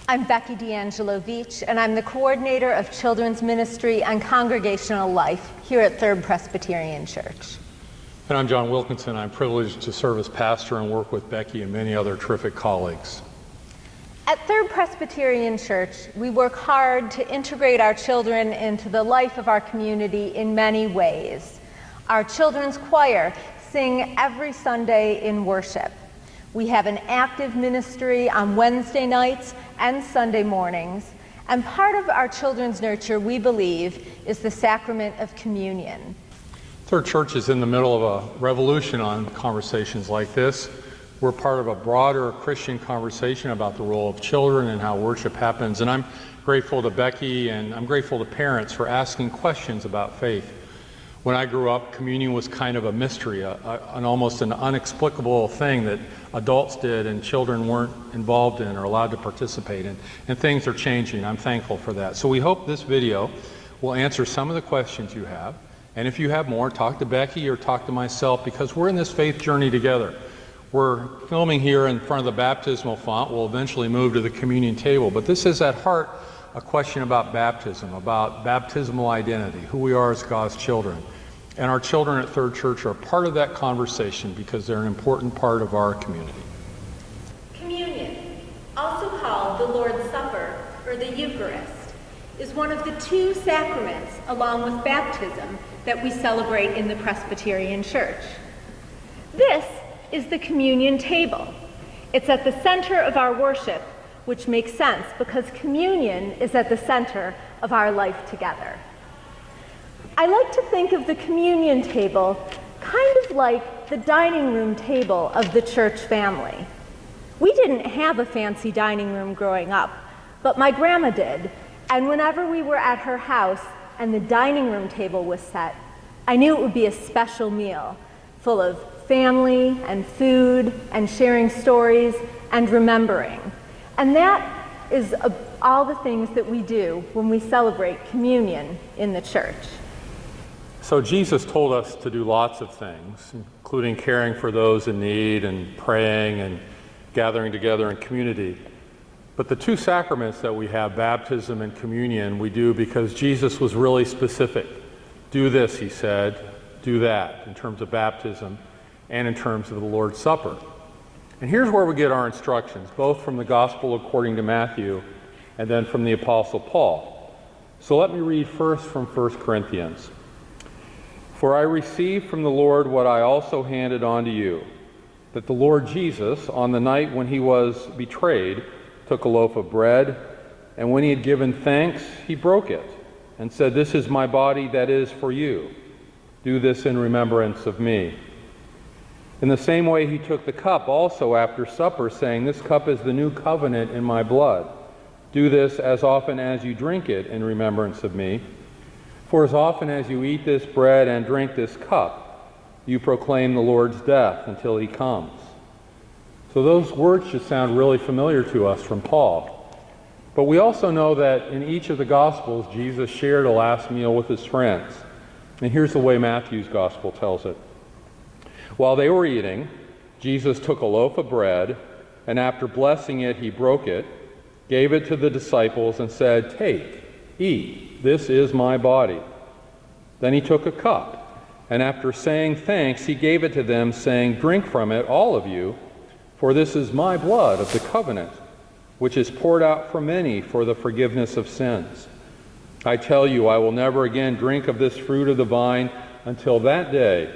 I'm Becky D'Angelo Veach, and I'm the coordinator of Children's Ministry and Congregational Life here at Third Presbyterian Church. And I'm John Wilkinson. I'm privileged to serve as pastor and work with Becky and many other terrific colleagues. At Third Presbyterian Church, we work hard to integrate our children into the life of our community in many ways. Our children's choir sing every Sunday in worship. We have an active ministry on Wednesday nights and Sunday mornings, and part of our children's nurture, we believe, is the sacrament of communion. Third Church is in the middle of a revolution on conversations like this. We're part of a broader Christian conversation about the role of children and how worship happens, and I'm grateful to Becky and I'm grateful to parents for asking questions about faith. When I grew up, communion was kind of a mystery, an almost an inexplicable thing that adults did and children weren't involved in or allowed to participate in. And things are changing. I'm thankful for that. So we hope this video will answer some of the questions you have. And if you have more, talk to Becky or talk to myself, because we're in this faith journey together. We're filming here in front of the baptismal font. We'll eventually move to the communion table. But this is at heart a question about baptism, about baptismal identity, who we are as God's children. And our children at Third Church are part of that conversation because they're an important part of our community. Communion, also called the Lord's Supper or the Eucharist, is one of the two sacraments, along with baptism, that we celebrate in the Presbyterian Church. This is the communion table. It's at the center of our worship, which makes sense because communion is at the center of our life together. I like to think of the communion table kind of like the dining room table of the church family. We didn't have a fancy dining room growing up, but my grandma did, and whenever we were at her house and the dining room table was set, I knew it would be a special meal full of family and food and sharing stories and remembering. And that is all the things that we do when we celebrate communion in the church. So Jesus told us to do lots of things, including caring for those in need and praying and gathering together in community. But the two sacraments that we have, baptism and communion, we do because Jesus was really specific. Do this, he said, do that, in terms of baptism and in terms of the Lord's Supper. And here's where we get our instructions, both from the Gospel according to Matthew and then from the Apostle Paul. So let me read first from 1 Corinthians. For I received from the Lord what I also handed on to you, that the Lord Jesus, on the night when he was betrayed, took a loaf of bread, and when he had given thanks, he broke it, and said, "This is my body that is for you. Do this in remembrance of me." In the same way he took the cup also after supper, saying, "This cup is the new covenant in my blood. Do this as often as you drink it in remembrance of me. For as often as you eat this bread and drink this cup, you proclaim the Lord's death until he comes." So those words should sound really familiar to us from Paul. But we also know that in each of the Gospels, Jesus shared a last meal with his friends. And here's the way Matthew's Gospel tells it. While they were eating, Jesus took a loaf of bread, and after blessing it, he broke it, gave it to the disciples, and said, "Take, eat, this is my body." Then he took a cup, and after saying thanks, he gave it to them, saying, "Drink from it, all of you, for this is my blood of the covenant, which is poured out for many for the forgiveness of sins. I tell you, I will never again drink of this fruit of the vine until that day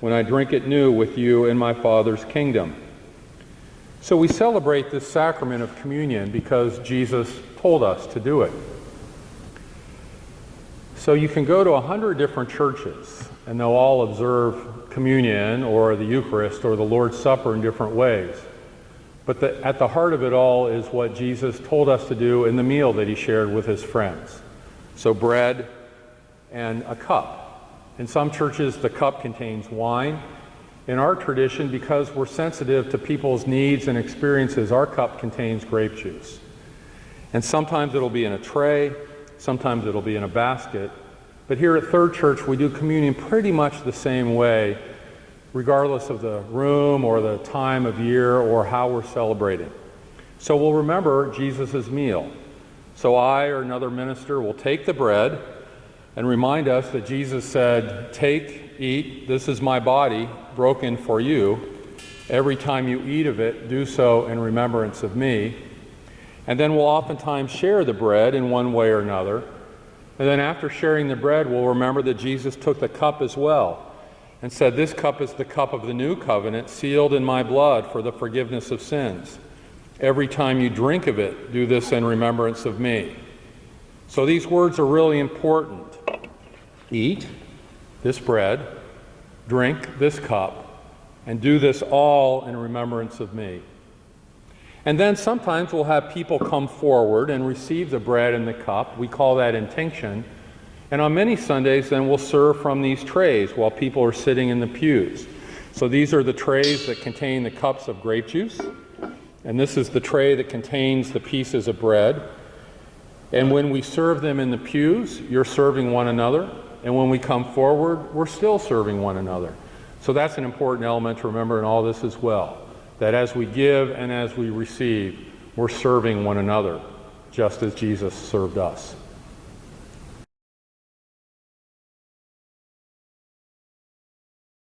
when I drink it new with you in my Father's kingdom." So we celebrate this sacrament of communion because Jesus told us to do it. So you can go to 100 different churches and they'll all observe communion or the Eucharist or the Lord's Supper in different ways. But at the heart of it all is what Jesus told us to do in the meal that he shared with his friends. So bread and a cup. In some churches, the cup contains wine. In our tradition, because we're sensitive to people's needs and experiences, our cup contains grape juice. And sometimes it'll be in a tray, sometimes it'll be in a basket. But here at Third Church, we do communion pretty much the same way, regardless of the room or the time of year or how we're celebrating. So we'll remember Jesus' meal. So I or another minister will take the bread and remind us that Jesus said, "Take, eat, this is my body broken for you. Every time you eat of it, do so in remembrance of me." And then we'll oftentimes share the bread in one way or another. And then after sharing the bread, we'll remember that Jesus took the cup as well and said, "This cup is the cup of the new covenant, sealed in my blood for the forgiveness of sins. Every time you drink of it, do this in remembrance of me." So these words are really important. Eat this bread, drink this cup, and do this all in remembrance of me. And then sometimes we'll have people come forward and receive the bread and the cup. We call that intinction. And on many Sundays, then we'll serve from these trays while people are sitting in the pews. So these are the trays that contain the cups of grape juice. And this is the tray that contains the pieces of bread. And when we serve them in the pews, you're serving one another. And when we come forward, we're still serving one another. So that's an important element to remember in all this as well, that as we give and as we receive, we're serving one another, just as Jesus served us.